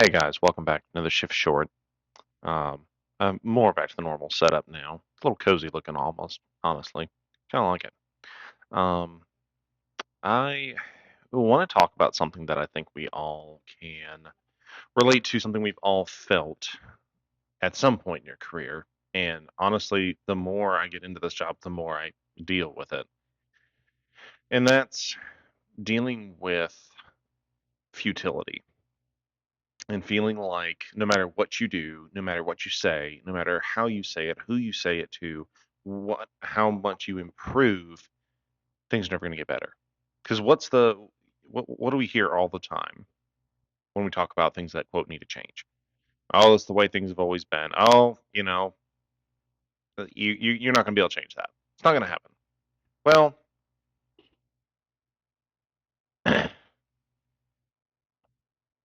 Hey guys, welcome back to another shift short. Um, I'm more back to the normal setup now. It's a little cozy looking almost, honestly. Kind of like it. Um, I want to talk about something that I think we all can relate to, something we've all felt at some point in your career. And honestly, the more I get into this job, the more I deal with it. And that's dealing with futility. And feeling like no matter what you do, no matter what you say, no matter how you say it, who you say it to, how much you improve, things are never going to get better. Because what do we hear all the time when we talk about things that quote need to change? Oh, it's the way things have always been. Oh, you're not going to be able to change that. It's not going to happen. Well,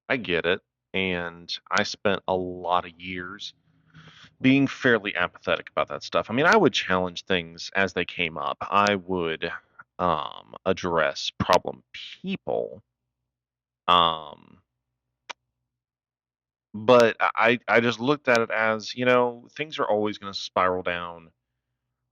I get it, and I spent a lot of years being fairly apathetic about that stuff. I mean, I would challenge things as they came up. I would address problem people, um, but I just looked at it as things are always going to spiral down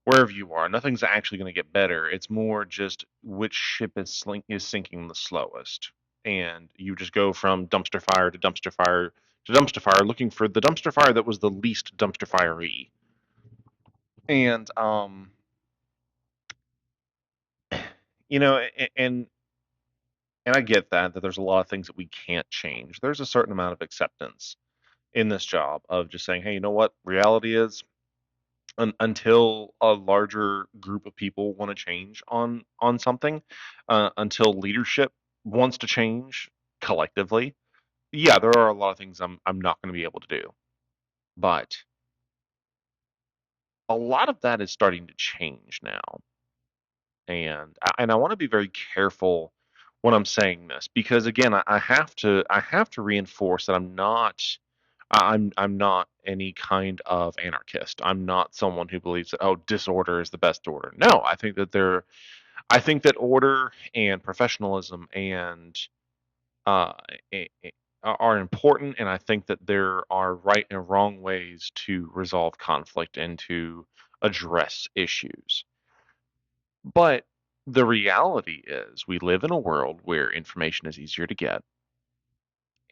wherever you are. Nothing's actually going to get better. It's more just which ship is sinking the slowest, and you just go from dumpster fire to dumpster fire to dumpster fire, looking for the dumpster fire that was the least dumpster fiery. And you know, and and I get that there's a lot of things that we can't change. There's a certain amount of acceptance in this job of just saying, hey, you know what? Reality is, until a larger group of people want to change on something, until leadership wants to change collectively, yeah, there are a lot of things I'm not going to be able to do. But a lot of that is starting to change now. And I want to be very careful when I'm saying this because again, I have to reinforce that I'm not any kind of anarchist. I'm not someone who believes that disorder is the best order. No, I think that order and professionalism and uh, are important, and I think that there are right and wrong ways to resolve conflict and to address issues. But the reality is, we live in a world where information is easier to get,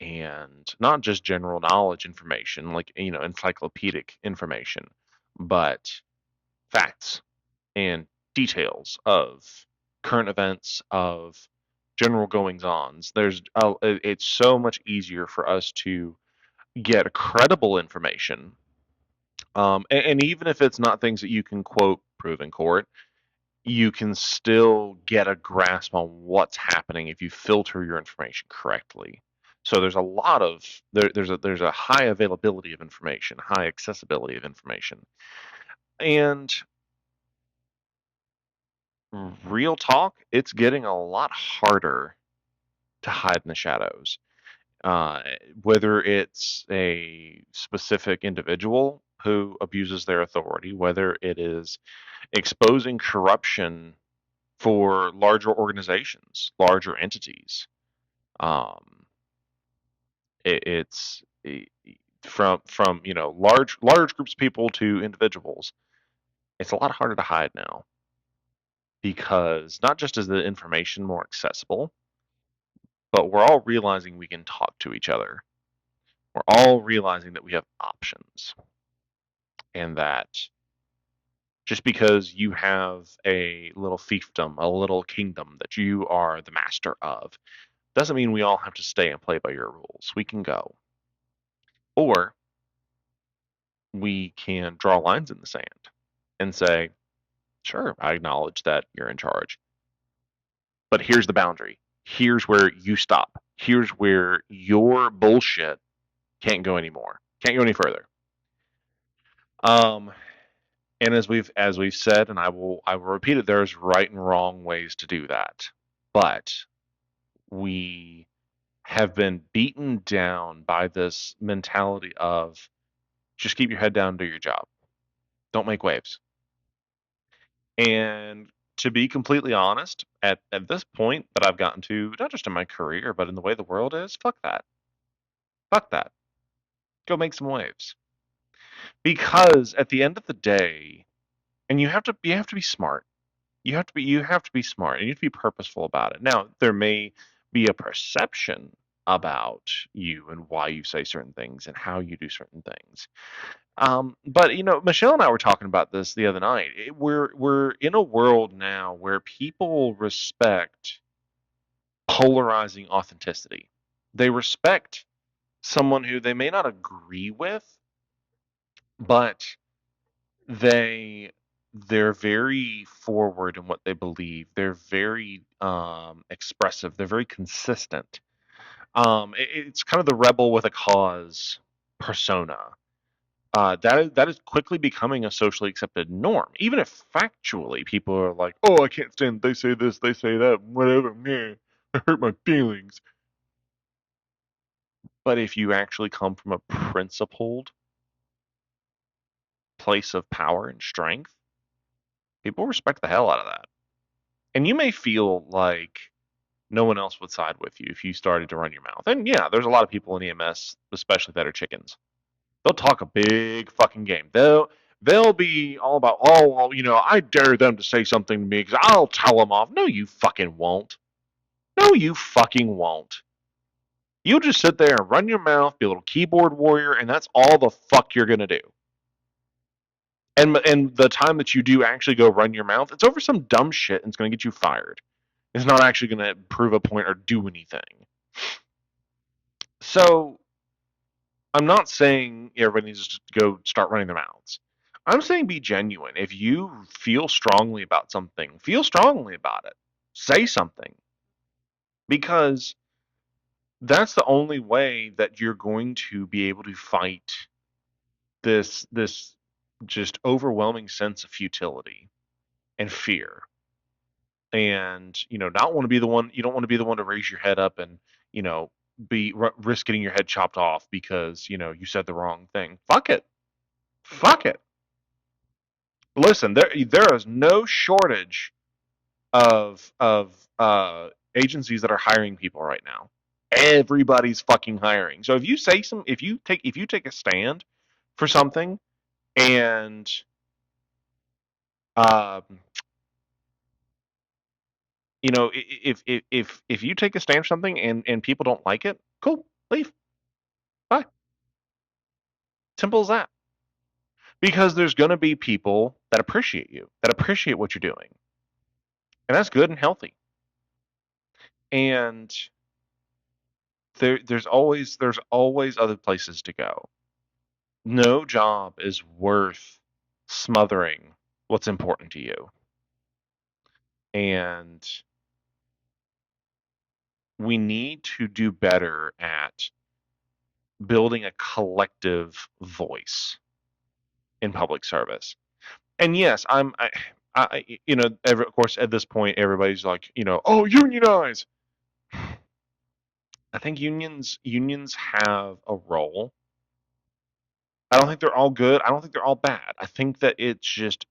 and not just general knowledge information, like, encyclopedic information, but facts and details of current events, of general goings-ons. It's so much easier for us to get credible information, and even if it's not things that you can quote prove in court, you can still get a grasp on what's happening if you filter your information correctly. So there's a lot of there's a high availability of information, high accessibility of information. And real talk, it's getting a lot harder to hide in the shadows. Uh, Whether it's a specific individual who abuses their authority, whether it is exposing corruption for larger organizations, larger entities. Um, it's from large groups of people to individuals. It's a lot harder to hide now because not just is the information more accessible, but we're all realizing we can talk to each other. We're all realizing that we have options, and that just because you have a little fiefdom, a little kingdom that you are the master of, doesn't mean we all have to stay and play by your rules. We can go. Or we can draw lines in the sand and say, sure, I acknowledge that you're in charge, but here's the boundary. Here's where you stop. Here's where your bullshit can't go anymore. Can't go any further. Um, and as we've said, and I will repeat it, there's right and wrong ways to do that. But we have been beaten down by this mentality of just keep your head down and do your job. Don't make waves. And to be completely honest, at this point that I've gotten to, not just in my career, but in the way the world is, fuck that. Fuck that. Go make some waves. Because at the end of the day, and you have to be smart. You have to be smart and you have to be purposeful about it. Now, there may be a perception about you and why you say certain things and how you do certain things. But Michelle and I were talking about this the other night. We're in a world now where people respect polarizing authenticity. They respect someone who they may not agree with, but they they're very forward in what they believe. They're very expressive. They're very consistent. It's kind of the rebel with a cause persona. That is quickly becoming a socially accepted norm. Even if factually people are like, "Oh, I can't stand. They say this. They say that. Whatever. Meh. I hurt my feelings." But if you actually come from a principled place of power and strength, people respect the hell out of that. And you may feel like no one else would side with you if you started to run your mouth. And yeah, there's a lot of people in EMS, especially that are chickens. They'll talk a big fucking game. They'll be all about, oh, well, I dare them to say something to me because I'll tell them off. No, you fucking won't. No, you fucking won't. You'll just sit there and run your mouth, be a little keyboard warrior, and that's all the fuck you're gonna do. And the time that you do actually go run your mouth, it's over some dumb shit and it's gonna get you fired. It's not actually gonna prove a point or do anything. So I'm not saying everybody needs to go start running their mouths. I'm saying be genuine. If you feel strongly about something, feel strongly about it. Say something. Because that's the only way that you're going to be able to fight this just overwhelming sense of futility and fear. And not want to be the one. You don't want to be the one to raise your head up and you know risk getting your head chopped off because you said the wrong thing. Fuck it. Fuck it. Listen, there is no shortage of agencies that are hiring people right now. Everybody's fucking hiring. So if you take a stand for something and um, if you take a stand for something and people don't like it, cool, leave. Bye. Simple as that. Because there's going to be people that appreciate you, that appreciate what you're doing, and that's good and healthy. And there's always other places to go. No job is worth smothering what's important to you. And we need to do better at building a collective voice in public service. And yes, of course, at this point, everybody's like, oh, unionize. I think unions have a role. I don't think they're all good. I don't think they're all bad. I think that it just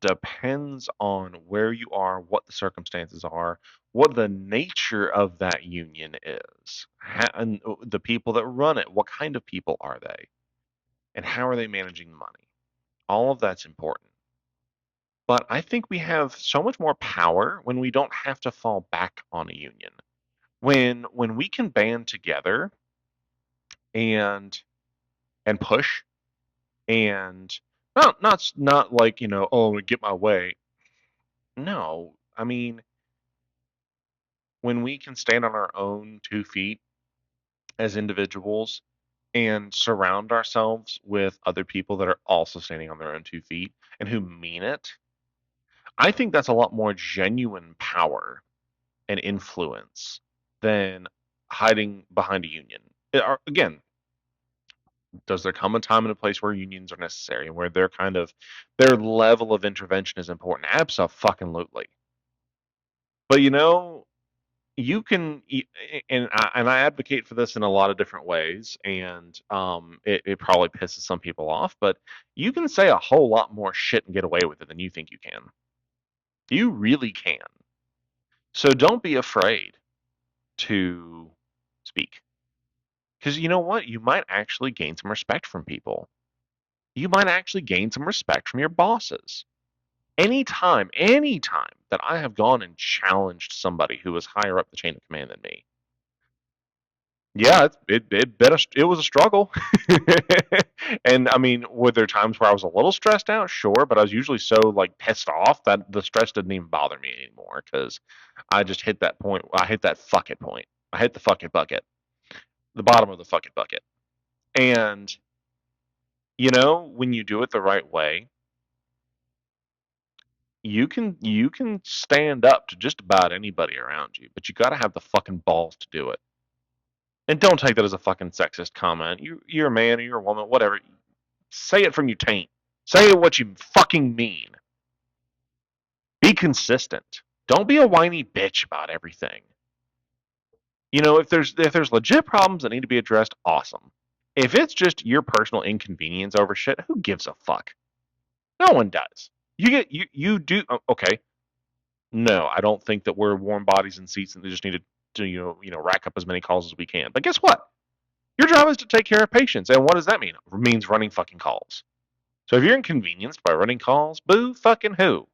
depends on where you are, what the circumstances are, what the nature of that union is, and the people that run it. What kind of people are they, and how are they managing money? All of that's important. But I think we have so much more power when we don't have to fall back on a union. When we can band together and push and not like oh get my way. No, I mean when we can stand on our own 2 feet as individuals and surround ourselves with other people that are also standing on their own 2 feet and who mean it, I think that's a lot more genuine power and influence than hiding behind a union. Again, does there come a time and a place where unions are necessary and where their level of intervention is important? Absolutely. But you can, and I advocate for this in a lot of different ways, and it probably pisses some people off, but you can say a whole lot more shit and get away with it than you think you can. You really can. So don't be afraid to speak Because you know what? You might actually gain some respect from people. You might actually gain some respect from your bosses. Anytime that I have gone and challenged somebody who was higher up the chain of command than me, yeah, it was a struggle. And I mean, were there times where I was a little stressed out? Sure, but I was usually so like pissed off that the stress didn't even bother me anymore because I just hit that point. I hit that fuck it point. I hit the fuck it bucket, the bottom of the fuck it bucket. And when you do it the right way, you can stand up to just about anybody around you, but you got to have the fucking balls to do it. And don't take that as a fucking sexist comment. You're a man or you're a woman, whatever. Say it from your taint. Say what you fucking mean. Be consistent. Don't be a whiny bitch about everything. If there's legit problems that need to be addressed, awesome. If it's just your personal inconvenience over shit, who gives a fuck? No one does. You do okay. No, I don't think that we're warm bodies in seats and they just need to rack up as many calls as we can. But guess what? Your job is to take care of patients, and what does that mean? It means running fucking calls. So if you're inconvenienced by running calls, boo fucking who?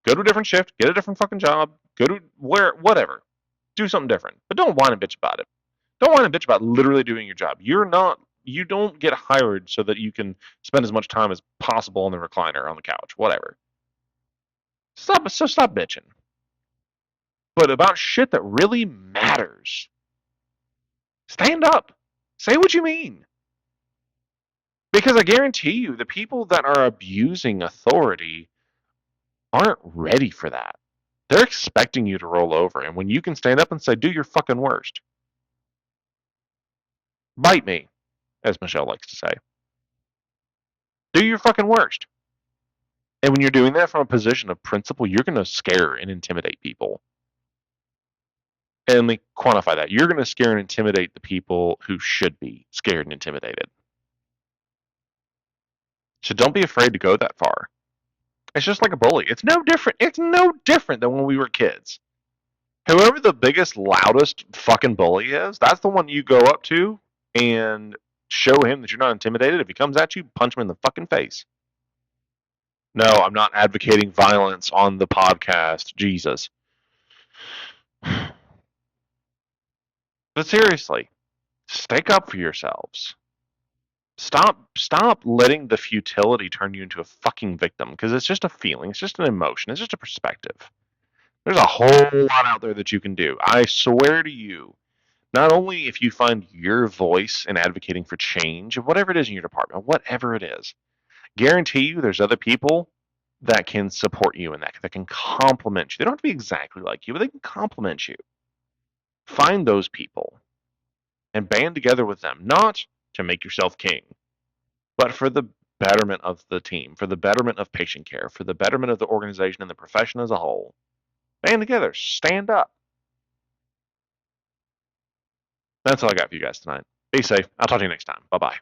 Go to a different shift, get a different fucking job, go to whatever. Do something different. But don't whine and bitch about it. Don't whine and bitch about literally doing your job. You don't get hired so that you can spend as much time as possible on the recliner, on the couch, whatever. Stop bitching. But about shit that really matters, stand up. Say what you mean. Because I guarantee you, the people that are abusing authority aren't ready for that. They're expecting you to roll over. And when you can stand up and say, do your fucking worst, bite me, as Michelle likes to say, do your fucking worst. And when you're doing that from a position of principle, you're going to scare and intimidate people. And let me quantify that. You're going to scare and intimidate the people who should be scared and intimidated. So don't be afraid to go that far. It's just like a bully. It's no different. It's no different than when we were kids. Whoever the biggest, loudest fucking bully is, that's the one you go up to and show him that you're not intimidated. If he comes at you, punch him in the fucking face. No, I'm not advocating violence on the podcast. Jesus. But seriously, stick up for yourselves. Stop letting the futility turn you into a fucking victim because it's just a feeling, it's just an emotion, it's just a perspective. There's a whole lot out there that you can do. I swear to you, not only if you find your voice in advocating for change, whatever it is in your department, whatever it is, guarantee you there's other people that can support you in that can complement you. They don't have to be exactly like you, but they can complement you. Find those people and band together with them, not to make yourself king, but for the betterment of the team, for the betterment of patient care, for the betterment of the organization and the profession as a whole. Band together, stand up. That's all I got for you guys tonight. Be safe. I'll talk to you next time. Bye bye.